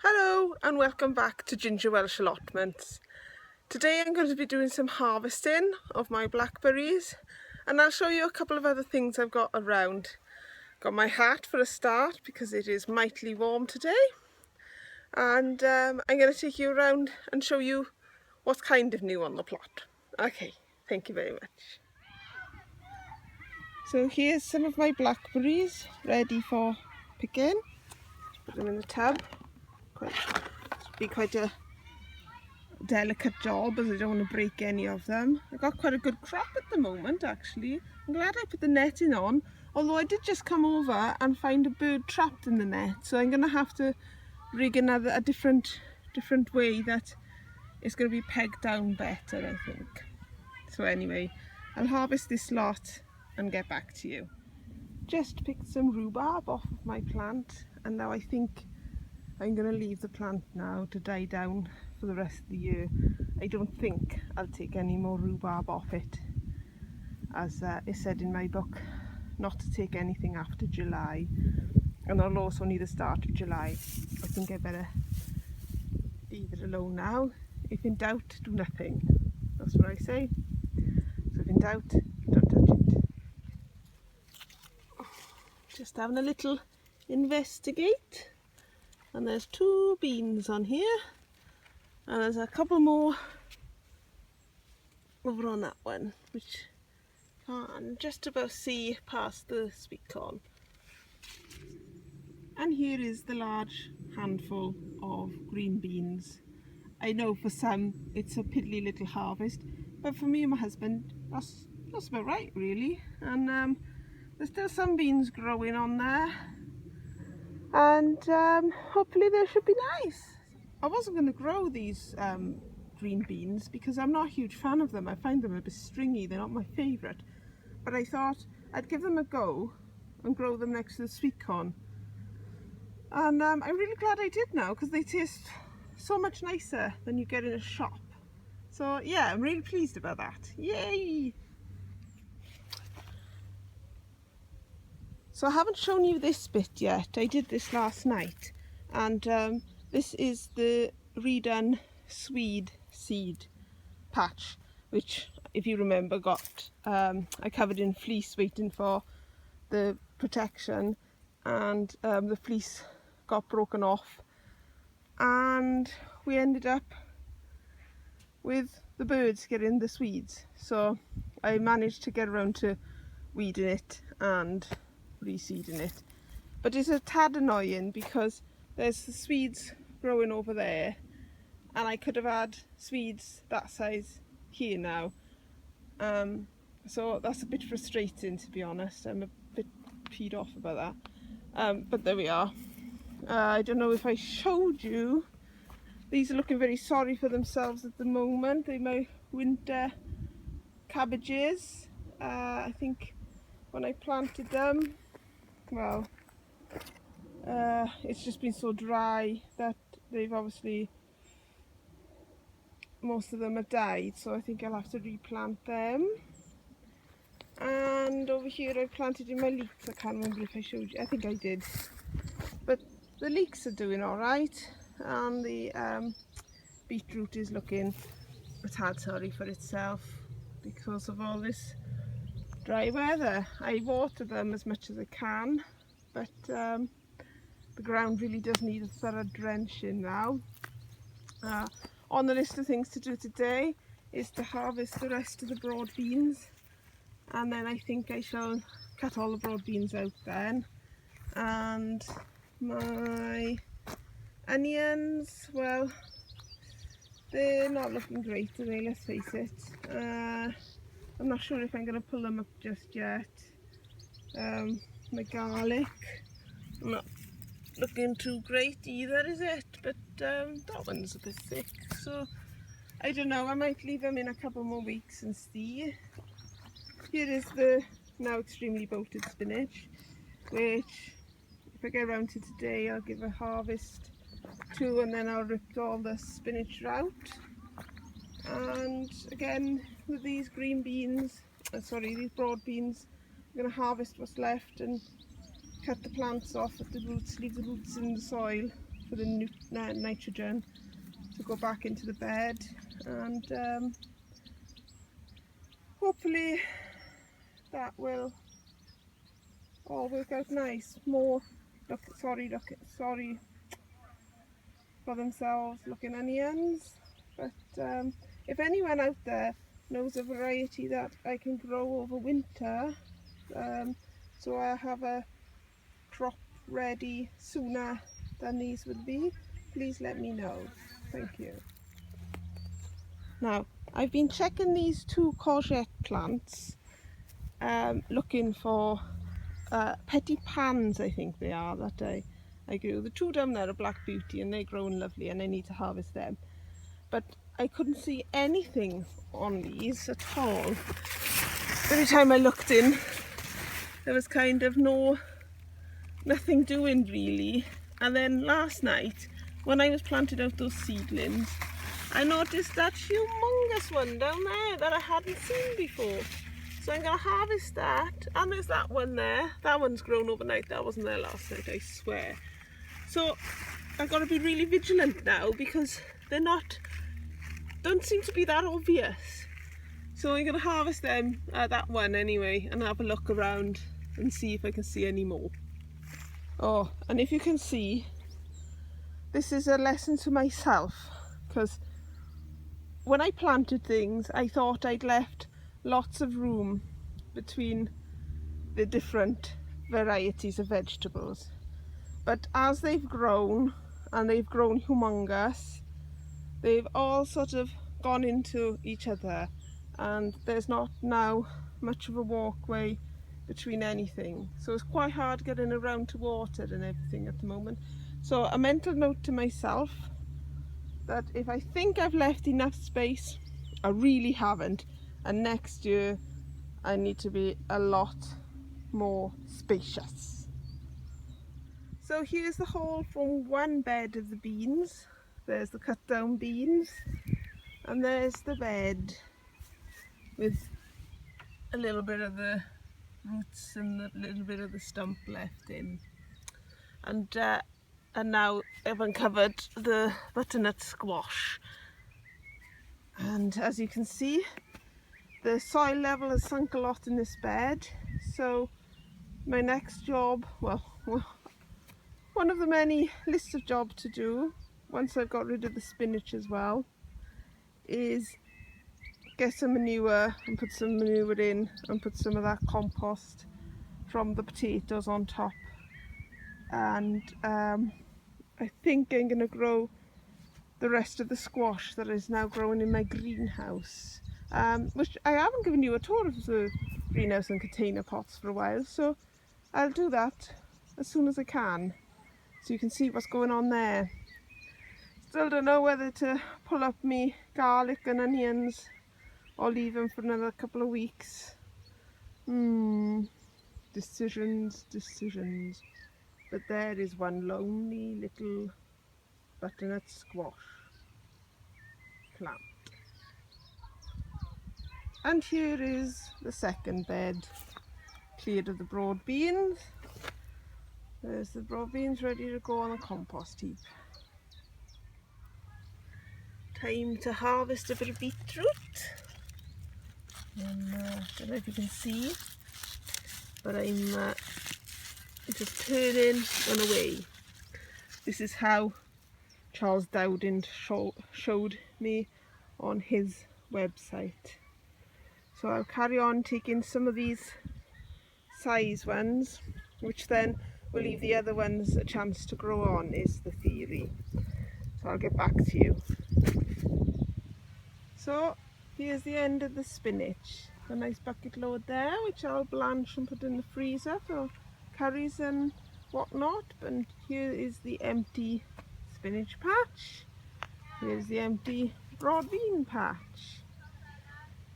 Hello and welcome back to Ginger Welsh Allotments. Today I'm going to be doing some harvesting of my blackberries and I'll show you a couple of other things I've got around. Got my hat for a start because it is mightily warm today, and I'm going to take you around and show you what's kind of new on the plot. Okay, thank you very much. So here's some of my blackberries ready for picking. Put them in the tub. Be quite a delicate job as I don't want to break any of them. I got quite a good crop at the moment actually. I'm glad I put the netting on, although I did just come over and find a bird trapped in the net, so I'm going to have to rig a different way that it's going to be pegged down better, I think. So anyway, I'll harvest this lot and get back to you. Just picked some rhubarb off of my plant, and now I think I'm going to leave the plant now to die down for the rest of the year. I don't think I'll take any more rhubarb off it, as is said in my book, not to take anything after July, and I'll also need the start of July. I think I better leave it alone now. If in doubt, do nothing. That's what I say. So if in doubt, don't touch it. Just having a little investigate. And there's 2 beans on here, and there's a couple more over on that one, which I can just about see past the sweet corn. And here is the large handful of green beans. I know for some it's a piddly little harvest, but for me and my husband that's about right really. And there's still some beans growing on there, and hopefully they should be nice. I wasn't going to grow these green beans because I'm not a huge fan of them. I find them a bit stringy, they're not my favourite. But I thought I'd give them a go and grow them next to the sweet corn. And I'm really glad I did now, because they taste so much nicer than you get in a shop. So yeah, I'm really pleased about that. Yay! So I haven't shown you this bit yet. I did this last night, and this is the redone Swede seed patch, which, if you remember, got I covered in fleece waiting for the protection, and the fleece got broken off, and we ended up with the birds getting the Swedes. So I managed to get around to weeding it and reseeding it, but it's a tad annoying because there's the Swedes growing over there, and I could have had Swedes that size here now. So that's a bit frustrating, to be honest. I'm a bit peed off about that, but there we are. I don't know if I showed you, these are looking very sorry for themselves at the moment. They're my winter cabbages. I think when I planted them, well, it's just been so dry that they've obviously, most of them have died, so I think I'll have to replant them. And over here I planted in my leeks. I can't remember if I showed you, I think I did, but the leeks are doing all right, and the beetroot is looking a tad sorry for itself because of all this dry weather. I water them as much as I can, but the ground really does need a thorough drenching now. On the list of things to do today is to harvest the rest of the broad beans, and then I think I shall cut all the broad beans out then. And my onions, well, they're not looking great, are they? Let's face it. I'm not sure if I'm going to pull them up just yet. My garlic, not looking too great either, is it? But that one's a bit thick, so I don't know, I might leave them in a couple more weeks and see. Here is the now extremely bolted spinach, which if I get around to today I'll give a harvest to, and then I'll rip all the spinach out. And again with these green beans, these broad beans, I'm going to harvest what's left and cut the plants off at the roots, leave the roots in the soil for the nitrogen to go back into the bed, and hopefully that will all work out nice. More sorry for themselves looking onions, but if anyone out there knows a variety that I can grow over winter, so I have a crop ready sooner than these would be, please let me know. Thank you. Now, I've been checking these 2 courgette plants, looking for petty pans, I think they are, that I grew. The 2 down there are Black Beauty and they're growing lovely and I need to harvest them. But I couldn't see anything on these at all. Every time I looked in, there was kind of nothing doing really. And then last night, when I was planting out those seedlings, I noticed that humongous one down there that I hadn't seen before. So I'm going to harvest that, and there's that one there. That one's grown overnight. That wasn't there last night, I swear. So I've got to be really vigilant now because they're don't seem to be that obvious. So I'm going to harvest them, that one anyway, and have a look around and see if I can see any more. Oh, and if you can see, this is a lesson to myself, because when I planted things, I thought I'd left lots of room between the different varieties of vegetables. But as they've grown, and they've grown humongous, they've all sort of gone into each other, and there's not now much of a walkway between anything. So it's quite hard getting around to water and everything at the moment. So a mental note to myself, that if I think I've left enough space, I really haven't, and next year I need to be a lot more spacious. So here's the haul from one bed of the beans. There's the cut down beans, and there's the bed with a little bit of the roots and a little bit of the stump left in. And now I've uncovered the butternut squash, and as you can see, the soil level has sunk a lot in this bed. So my next job, well, one of the many lists of jobs to do once I've got rid of the spinach as well, is get some manure and put some manure in and put some of that compost from the potatoes on top. And I think I'm going to grow the rest of the squash that is now growing in my greenhouse, which I haven't given you a tour of the greenhouse and container pots for a while, so I'll do that as soon as I can so you can see what's going on there. Still don't know whether to pull up me garlic and onions or leave them for another couple of weeks. Decisions. But there is one lonely little butternut squash plant. And here is the second bed, cleared of the broad beans. There's the broad beans ready to go on the compost heap. Time to harvest a bit of beetroot. And I don't know if you can see, but I'm just turning one away. This is how Charles Dowden showed me on his website. So I'll carry on taking some of these size ones, which then will leave the other ones a chance to grow on, is the theory. So I'll get back to you. So here's the end of the spinach. A nice bucket load there, which I'll blanch and put in the freezer for curries and whatnot. And here is the empty spinach patch. Here's the empty broad bean patch.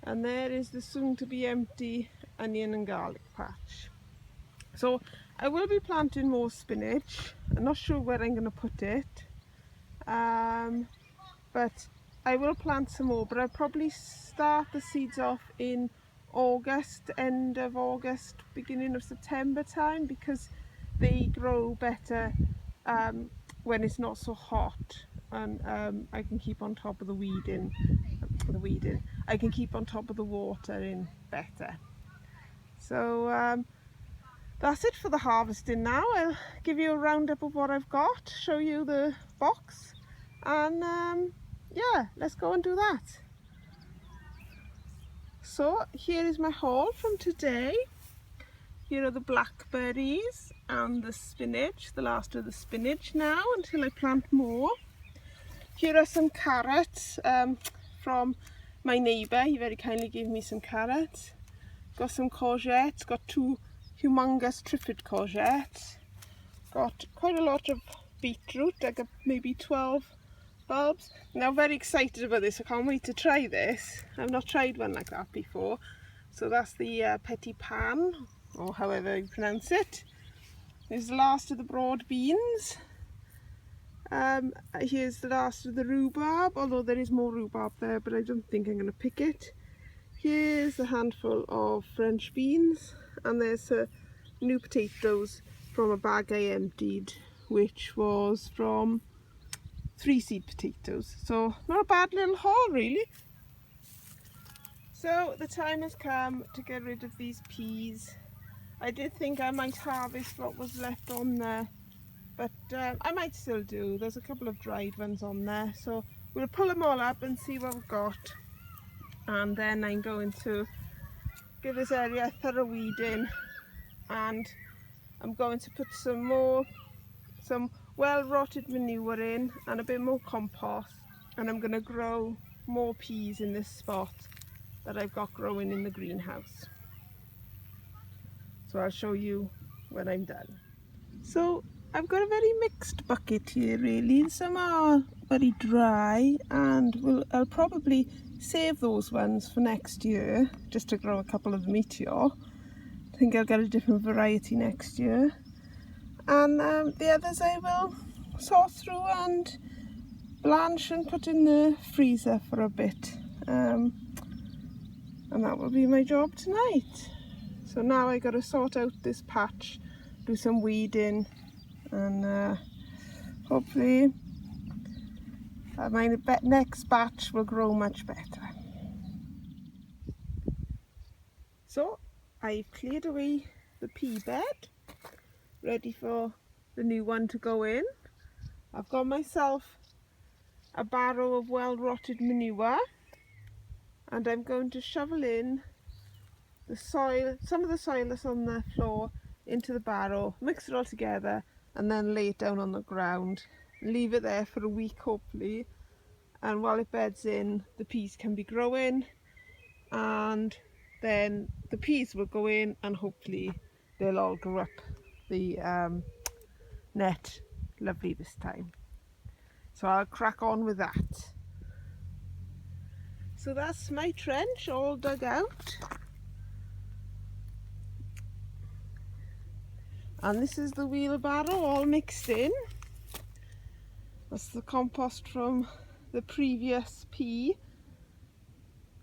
And there is the soon to be empty onion and garlic patch. So I will be planting more spinach. I'm not sure where I'm going to put it, but I will plant some more, but I'll probably start the seeds off in August, end of August, beginning of September time, because they grow better when it's not so hot, and I can keep on top of the weeding. I can keep on top of the watering better. So that's it for the harvesting now. I'll give you a roundup of what I've got, show you the box, and yeah, let's go and do that. So here is my haul from today. Here are the blackberries and the spinach, the last of the spinach now until I plant more. Here are some carrots from my neighbour. He very kindly gave me some carrots. Got some courgettes, got 2 humongous trifid courgettes. Got quite a lot of beetroot, I got maybe 12 bulbs. Now very excited about this, I can't wait to try this. I've not tried one like that before. So that's the petit pan, or however you pronounce it. Here's the last of the broad beans. Here's the last of the rhubarb, although there is more rhubarb there, but I don't think I'm going to pick it. Here's a handful of French beans, and there's new potatoes from a bag I emptied, which was from 3 seed potatoes. So not a bad little haul really. So the time has come to get rid of these peas. I did think I might harvest what was left on there, but I might still do. There's a couple of dried ones on there, so we'll pull them all up and see what we've got. And then I'm going to give this area a thorough weeding, and I'm going to put some well rotted manure in and a bit more compost, and I'm going to grow more peas in this spot that I've got growing in the greenhouse. So I'll show you when I'm done. So I've got a very mixed bucket here really. Some are very dry, and I'll probably save those ones for next year just to grow a couple of meteor. I think I'll get a different variety next year, and the others I will sort through and blanch and put in the freezer for a bit, and that will be my job tonight. So now I got to sort out this patch, do some weeding, and hopefully my next batch will grow much better. So I've cleared away the pea bed, ready for the new one to go in. I've got myself a barrow of well rotted manure, and I'm going to shovel in the soil, some of the soil that's on the floor, into the barrow, mix it all together, and then lay it down on the ground. Leave it there for a week hopefully, and while it beds in, the peas can be growing, and then the peas will go in and hopefully they'll all grow up the net lovely this time. So I'll crack on with that. So that's my trench all dug out, and this is the wheelbarrow all mixed in. That's the compost from the previous pea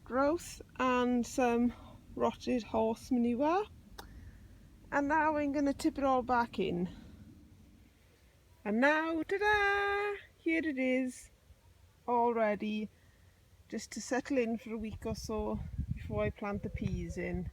growth and some rotted horse manure, and now I'm going to tip it all back in. And now, ta-da! Here it is, all ready just to settle in for a week or so before I plant the peas in.